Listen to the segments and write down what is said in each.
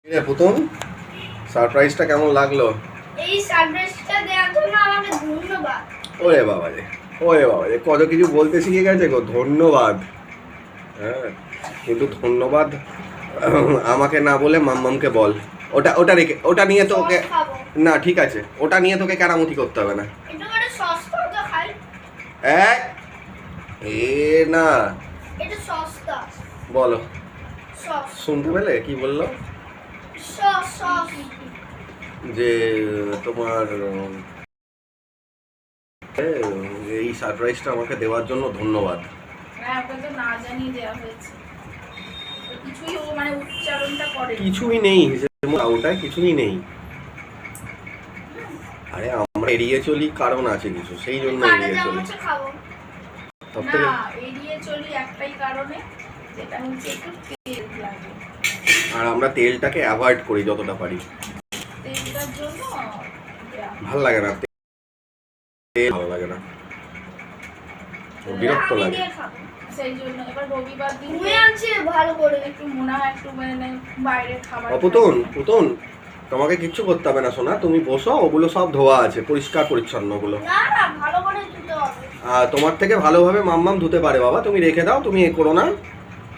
রে পুতুল, সারপ্রাইজটা কেমন লাগলো? এই সারপ্রাইজটা দেওয়ার জন্য আমাকে ধন্যবাদ। ওরে বাবা রে, ওরে বাবা রে, কত কিছু বলতে শিখে গেছে গো। ধন্যবাদ। হ্যাঁ, কিন্তু ধন্যবাদ আমাকে না বলে মাম্মামকে বল। ওটা ওটা রেখে, ওটা নিয়ে তো ওকে, সস খাবো। না ঠিক আছে, ওটা নিয়ে তোকে কেরামতি করতে হবে না। একটু করে সস তো খাই। এক এ না, এটা সসটা। বলো। সস শুনতে পেলে কি বললো? সস সস যে তোমার এই সারপ্রাইজটা আমাকে দেওয়ার জন্য ধন্যবাদ। হ্যাঁ, ওকে তো না জানিয়ে দেওয়া হয়েছে। তো কিছুই ও মানে উচ্চারণটা করে কিছুই নেই, ওটাই কিছুই নেই। আরে আমরা এড়িয়ে চলি, কারণ আছে কিছু, সেই জন্য এড়িয়ে চলি। খাবো সব না, থেকে এড়িয়ে চলি একটাই কারণে, যেটা হচ্ছে একটু তেল লাগে। আর আমরা তেলটাকে অ্যাভয়েড করি যতটা পারি। তেলটার জন্য ভাল লাগে না তেল, ভালো লাগে না, বিরক্ত লাগে। সেই জন্য এবার রবিবার দিন ঘুরে আনছি ভালো করে। একটু মনে হয় একটু মানে বাইরে খাবার পুতুল, পুতুল, তোমাকে কিচ্ছু করতে হবে না সোনা, তুমি বসো, ওগুলো সব ধোয়া আছে, পরিষ্কার পরিচ্ছন্ন ওগুলো। না না, ভালো করে ধুতে হবে। আর তোমার থেকে ভালোভাবে মাম্মাম ধুতে পারে বাবা, তুমি রেখে দাও, তুমি এ করো না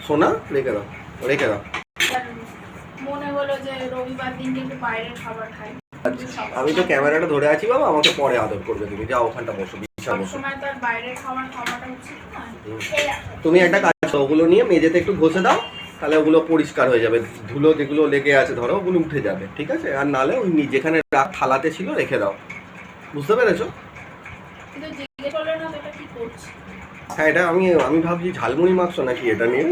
সোনা, রেখে দাও, রেখে দাও। মনে হলো যে রবিবার দিনকে একটু বাইরে খাবার খাই। আমি তো ক্যামেরাটা ধরে আছি বাবা, আমাকে পরে আদর করবে, তুমি যাও ওখানটা বসো, বিছানা বসো। সবসময় তো আর বাইরে খাবার খাওয়াটা উচিত না। তুমি একটা কাজ করো, ওগুলো নিয়ে মেঝেতে একটু ঘষে দাও, তাহলে ওগুলো পরিষ্কার হয়ে যাবে, ধুলো যেগুলো লেগে আছে ধরো ওগুলো উঠে যাবে, ঠিক আছে? আর নালে ওই যেখানে থালাতে ছিল রেখে দাও, বুঝতে পেরেছো? কিন্তু জিজ্ঞেস করলে না তো এটা কি করছি। হ্যাঁ, এটা আমি ভাবছি ঝালমুড়ি মাখছো নাকি এটা নিয়ে।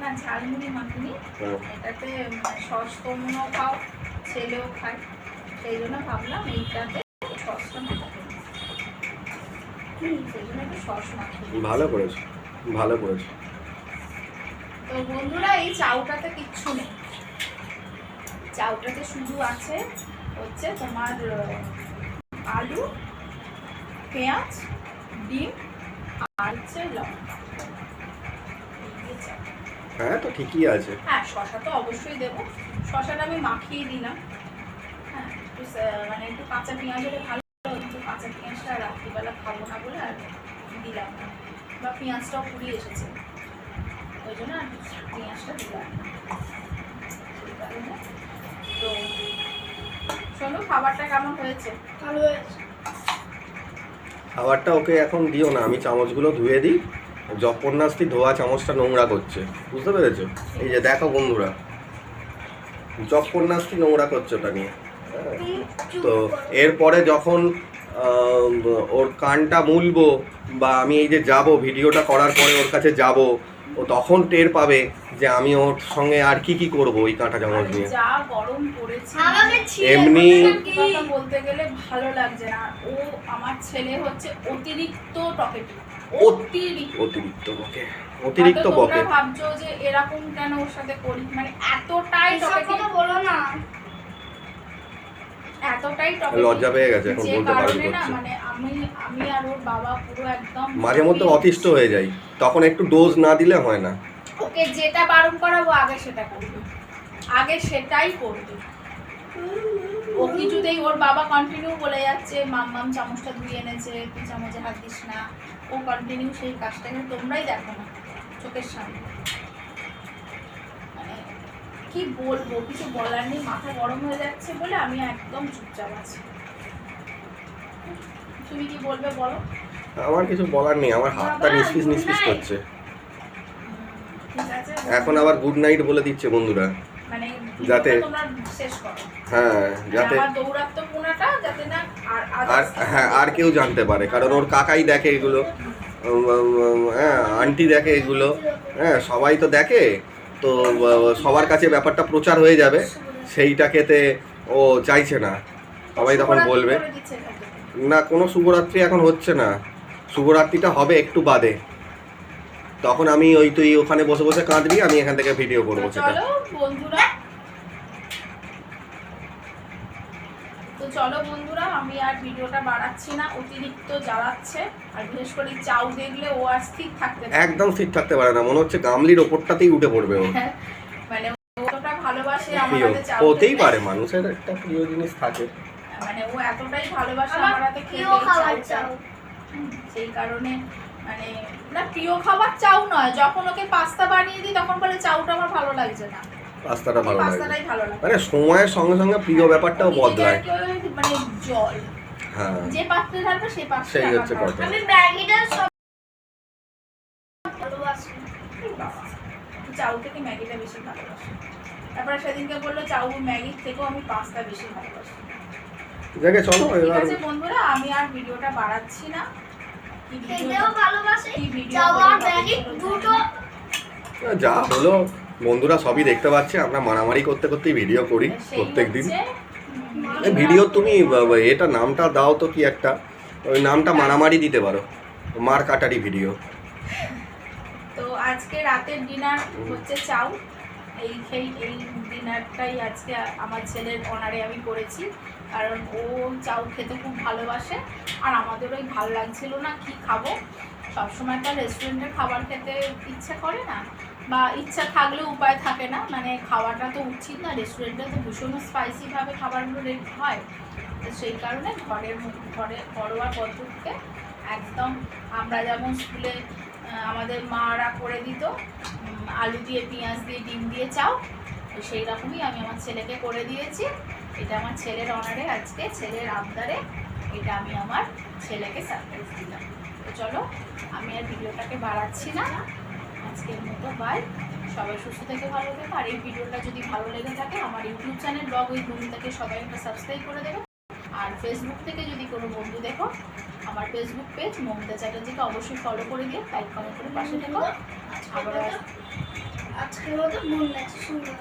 না, ঝালমুড়ি মাখিনি, হ্যাঁ। এটাতে সস তোমরাও খাও, ছেলেও খায়, সেই জন্য ভাবলাম এইটাতে সসটা মাখাবো। সেই জন্য একটু সস মাখিয়ে দিই। ভালো করেছো, ভালো করেছো। তো বন্ধুরা, এই চাউটাতে কিচ্ছু নেই, চাউটাতে শুধু আছে হচ্ছে তোমার আলু, পেঁয়াজ, ডিম আর হচ্ছে লঙ্কা। হ্যাঁ, তো ঠিকই আছে। হ্যাঁ, শশা তো অবশ্যই দেবো, শশাটা আমি মাখিয়ে দিলাম। হ্যাঁ, একটু মানে একটু কাঁচা পেঁয়াজ হলে ভালো, কিন্তু কাঁচা পেঁয়াজটা রাত্রিবেলা খাবো না বলে আর দিলাম না, বা পেঁয়াজটাও পুড়িয়ে এসেছে ওই জন্য আর পেঁয়াজটা দিলাম না। সেই কারণে তো শোনো, খাবারটা কেমন হয়েছে? ভালো হয়েছে। খাবারটা ওকে এখন দিও না, আমি চামচগুলো ধুয়ে দিই। জপন্নাস্তি ধোয়া চামচটা নোংরা করছে, বুঝতে পেরেছো? এই যে দেখো বন্ধুরা, জপন্নাস্তি নোংরা করছে ওটা নিয়ে। তো এরপরে যখন ওর কানটা মুলবো, বা আমি এই যে যাব ভিডিওটা করার পরে ওর কাছে যাব, ও তখন টের পাবে যে আমি ওর সঙ্গে আর কি কি করবো ওই কাঁটা চামচ নিয়ে। যা গরম পড়েছে, আমাকে এমনি কথা বলতে গেলে ভালো লাগছে না। ও আমার ছেলে হচ্ছে অতিরিক্ত টকেটিভ, অতিরিক্ত বকে, অতিরিক্ত বকে। তোমরা ভাবছো যে এরকম কেন ওর সাথে করি, মানে এতটাই টকেটিভ, বলো না, এতটাই টকেটিভ, লজ্জা পেয়ে গেছে এখন, যে বলতে পারবে কারণে না করছে। মানে আমি আর ওর বাবা পুরো একদম মাঝে মধ্যে অতিষ্ঠ হয়ে যাই, তখন একটু ডোজ না দিলে হয় না। ওকে যেটা বারণ করাবো আগে সেটা করবে, আগে সেটাই করবে। ও কিছুতেই, ওর বাবা কন্টিনিউ বলে যাচ্ছে মাম্মাম চামচটা ধুয়ে এনেছে, তুই চামচে হাত দিস না, ও কন্টিনিউ সেই কাজটা, কিন্তু তোমরাই দেখো না চোখের সামনে। মানে কি বলবো, কিছু বলার নেই, মাথা গরম হয়ে যাচ্ছে বলে আমি একদম চুপচাপ আছি। তুমি কি বলবে বলো? আমার কিছু বলার নেই, আমার হাতটা নিসফিস নিসফিস করছে। ঠিক আছে, এখন আবার গুড নাইট বলে দিচ্ছে বন্ধুরা, মানে যাতে তোমরা শেষ করো। হ্যাঁ, যাতে আমার দৌরাত্ম্যপূর্ণটা যাতে না আর হ্যাঁ আর কেউ জানতে পারে, কারণ ওর কাকাই দেখে এগুলো, হ্যাঁ আন্টি দেখে এগুলো, হ্যাঁ সবাই তো দেখে, তো সবার কাছে ব্যাপারটা প্রচার হয়ে যাবে, সেইটাকেতে ও চাইছে না, সবাই তখন বলবে। না, কোনো শুভরাত্রি এখন হচ্ছে না, শুভরাত্রিটা হবে একটু বাদে, তখন আমি তুই ওখানে বসে বসে কাঁদবি, আমি এখান থেকে ভিডিও করবো সেটা। চলো বন্ধুরা, আমি আর ভিডিওটা বাড়াচ্ছি না, অতিরিক্ত জ্বালাচ্ছে, আর বিশেষ করে চাউ দেখলে ও আর স্থির থাকতে পারে, একদম স্থির থাকতে পারে না, মনে হচ্ছে গামলির ওপরটাতেই উঠে পড়বে ও। মানে ওটা ভালোবাসে ভালোবাসে আমার প্রিয় হাতে চাউ হতেই খেতে। পারে, মানুষের একটা প্রিয় জিনিস থাকে। মানে ও এতটাই ভালোবাসে আমার আমার হাতে প্রিয় খেতে খাবার চাউটা। চাউ। সেই কারণে মানে না প্রিয় খাবার চাউ নয়, যখন ওকে পাস্তা বানিয়ে দিই তখন বলে চাউটা আমার ভালো লাগছে না, পাস্তাটা ভালো লাগে, পাস্তাটাই ভালো লাগে। মানে সময়ের সঙ্গে সঙ্গে প্রিয় ব্যাপারটাও বদলায়। মানে জল হ্যাঁ, যে পাত্রে ঢালবে সেই পাত্রে সেই আমার হচ্ছে খাওয়া। কথা। আমি ম্যাগিটা সব ভালোবাসি। বাবা, চাউ থেকে ম্যাগিটা বেশি ভালোবাসি। তারপরে সেদিনকে বললো চাউ ম্যাগির থেকেও আমি পাস্তা বেশি ভালোবাসি। দেখে চলো ঠিক এবার আছে বন্ধুরা, আমি আর ভিডিওটা বাড়াচ্ছি না। কি খেতেও ভিডিও ভালোবাসি। কি ভিডিও চাউ করে আর হবে ম্যাগি চলো দুটো যা হলো বন্ধুরা সবই দেখতে পাচ্ছে, আমরা মারামারি করতে করতেই ভিডিও করি সেই প্রত্যেকদিন। হচ্ছে, এই ভিডিও তুমি এটা নামটা দাও তো, কি একটা ওই নামটা মারামারি দিতে পারো, মার কাটারি ভিডিও। তো আজকে রাতের ডিনার হচ্ছে চাউ। এই ডিনারটাই আজকে আমার ছেলের অনারে আমি করেছি, কারণ ও চাউ খেতে খুব ভালোবাসে আর আমাদেরও ভালো লাগছিল না কি খাবো। সবসময় তো রেস্টুরেন্টের খাবার খেতে ইচ্ছা করে না, বা ইচ্ছা থাকলেও উপায় থাকে না, মানে খাওয়াটা তো উচিত না, রেস্টুরেন্টে তো ভীষণ স্পাইসিভাবে খাবারগুলো রেডি হয়। তো সেই কারণে ঘরে ঘরোয়া পদ্ধতিতে একদম আমরা যেমন স্কুলে আমাদের মারা করে দিত আলু দিয়ে পেঁয়াজ দিয়ে ডিম দিয়ে চাও, তো সেই রকমই আমি আমার ছেলেকে করে দিয়েছি। এটা আমার ছেলের অনারে, আজকে ছেলের আবদারে এটা আমি আমার ছেলেকে সারপ্রাইজ দিলাম। তো চলো আমি আর ভিডিওটাকে বাড়াচ্ছি না, আজকের মতো বাই। সবাই সুস্থ থেকে ভালো থেকো। আর এই ভিডিওটা যদি ভালো লেগে থাকে আমার ইউটিউব চ্যানেল ব্লগ উইথ মমিতাকে সবাই একটা সাবস্ক্রাইব করে দেবে। আর ফেসবুক থেকে যদি কোনো বন্ধু দেখো আমার ফেসবুক পেজ মমিতা চ্যাটার্জিকে অবশ্যই ফলো করে দিয়ে লাইক কমেন্ট করে পাশে থেকো। আবার আজকের মতো মন লাগছে সুন্দর।